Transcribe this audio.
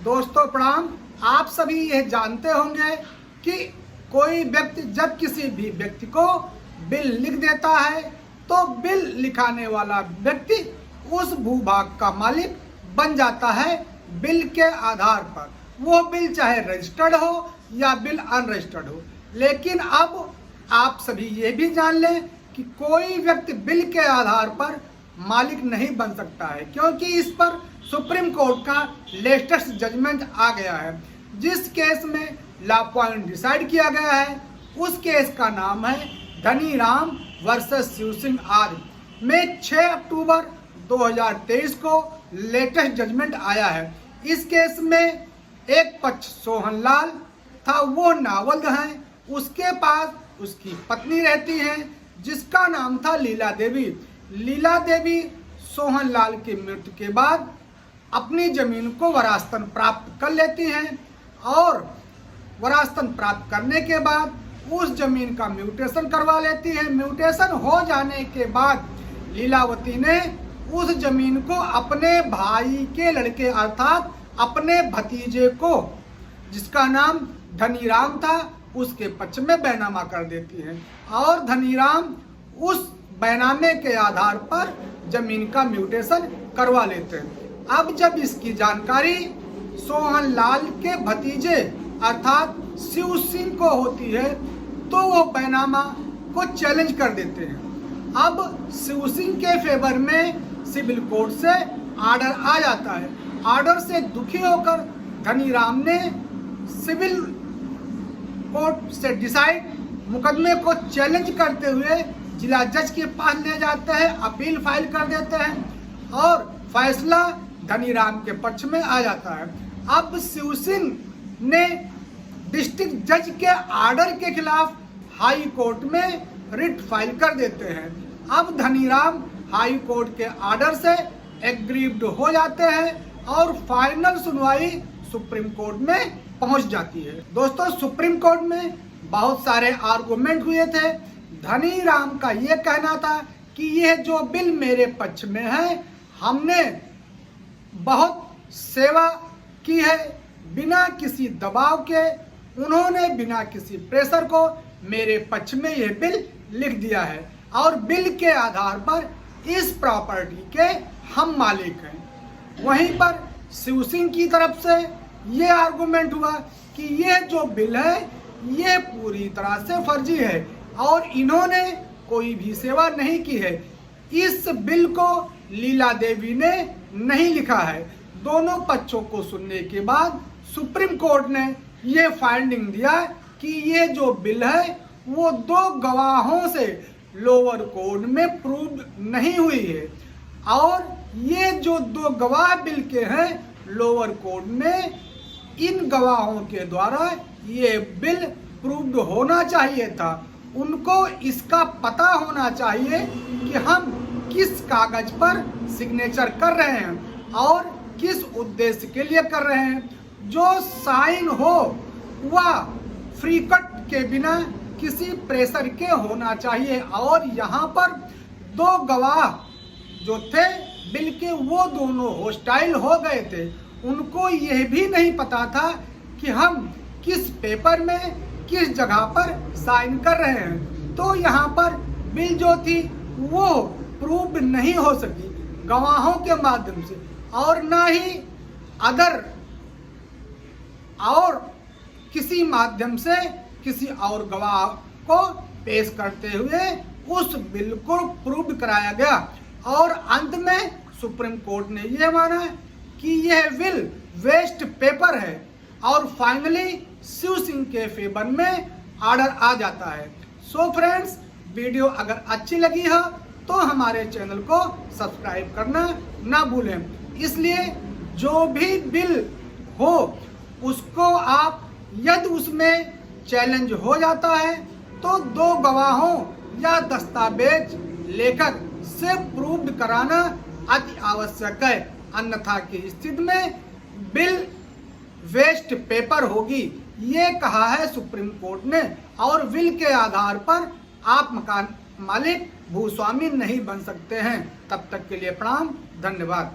दोस्तों प्रणाम। आप सभी यह जानते होंगे कि कोई व्यक्ति जब किसी भी व्यक्ति को बिल लिख देता है तो बिल लिखाने वाला व्यक्ति उस भूभाग का मालिक बन जाता है बिल के आधार पर। वो बिल चाहे रजिस्टर्ड हो या बिल अनरजिस्टर्ड हो। लेकिन अब आप सभी ये भी जान लें कि कोई व्यक्ति बिल के आधार पर मालिक नहीं बन सकता है, क्योंकि इस पर सुप्रीम कोर्ट का लेटेस्ट जजमेंट आ गया है। जिस केस में लॉ पॉइंट डिसाइड किया गया है उस केस का नाम है धनीराम वर्सेस शिव सिंह आदि में 6 अक्टूबर 2023 को लेटेस्ट जजमेंट आया है। इस केस में एक पक्ष सोहन लाल था, वो नावल्द हैं। उसके पास उसकी पत्नी रहती हैं जिसका नाम था लीला देवी। लीला देवी सोहन लाल की मृत्यु के बाद अपनी जमीन को वरासतन प्राप्त कर लेती हैं और वरासतन प्राप्त करने के बाद उस जमीन का म्यूटेशन करवा लेती है। म्यूटेशन हो जाने के बाद लीलावती ने उस जमीन को अपने भाई के लड़के अर्थात अपने भतीजे को, जिसका नाम धनीराम था, उसके पक्ष में बैनामा कर देती है और धनीराम उस बैनामे के आधार पर जमीन का म्यूटेशन करवा लेते हैं। अब जब इसकी जानकारी सोहन लाल के भतीजे अर्थात शिव सिंह को होती है तो वो बैनामा को चैलेंज कर देते हैं। अब शिव सिंह के फेवर में सिविल कोर्ट से आर्डर आ जाता है। आर्डर से दुखी होकर धनीराम ने सिविल कोर्ट से डिसाइड मुकदमे को चैलेंज करते हुए जिला जज के पास ले जाते हैं, अपील फाइल कर देते हैं और फैसला धनीराम के पक्ष में आ जाता है। अब शिव सिंह ने डिस्ट्रिक्ट जज के आर्डर के खिलाफ हाई कोर्ट में रिट फाइल कर देते हैं। अब धनीराम हाई कोर्ट के आर्डर से एग्रीव्ड हो जाते हैं और फाइनल सुनवाई सुप्रीम कोर्ट में पहुंच जाती है। दोस्तों, सुप्रीम कोर्ट में बहुत सारे आर्गुमेंट हुए थे। धनीराम का ये कहना था कि यह जो बिल मेरे पक्ष में है, हमने बहुत सेवा की है, बिना किसी दबाव के उन्होंने बिना किसी प्रेशर को मेरे पक्ष में यह बिल लिख दिया है और बिल के आधार पर इस प्रॉपर्टी के हम मालिक हैं। वहीं पर शिव सिंह की तरफ से ये आर्गुमेंट हुआ कि यह जो बिल है ये पूरी तरह से फर्जी है और इन्होंने कोई भी सेवा नहीं की है। इस बिल को लीला देवी ने नहीं लिखा है। दोनों पक्षों को सुनने के बाद सुप्रीम कोर्ट ने ये फाइंडिंग दिया कि ये जो बिल है वो 2 गवाहों से लोअर कोर्ट में प्रूव नहीं हुई है और ये जो 2 गवाह बिल के हैं लोअर कोर्ट में इन गवाहों के द्वारा ये बिल प्रूव्ड होना चाहिए था। उनको इसका पता होना चाहिए कि हम किस कागज पर सिग्नेचर कर रहे हैं और किस उद्देश्य के लिए कर रहे हैं। जो साइन हो वह फ्री कट के बिना किसी प्रेशर के होना चाहिए और यहाँ पर 2 गवाह जो थे बिल के वो दोनों हॉस्टाइल हो गए थे। उनको यह भी नहीं पता था कि हम किस पेपर में किस जगह पर साइन कर रहे हैं, तो यहाँ पर बिल जो थी वो प्रूव नहीं हो सकी गवाहों के माध्यम से और ना ही अदर और किसी माध्यम से किसी और गवाह को पेश करते हुए उस बिल को प्रूव कराया गया और अंत में सुप्रीम कोर्ट ने यह माना कि यह बिल वेस्ट पेपर है और फाइनली शिव सिंह के फेवर में आर्डर आ जाता है। सो फ्रेंड्स, वीडियो अगर अच्छी लगी हो तो हमारे चैनल को सब्सक्राइब करना ना भूलें। इसलिए जो भी बिल हो उसको आप यदि उसमें चैलेंज हो जाता है तो 2 गवाहों या दस्तावेज लेकर से प्रूव कराना अति आवश्यक है। अन्यथा की स्थिति में बिल वेस्ट पेपर होगी, ये कहा है सुप्रीम कोर्ट ने और बिल के आधार पर आप मकान मालिक भूस्वामी नहीं बन सकते हैं। तब तक के लिए प्रणाम, धन्यवाद।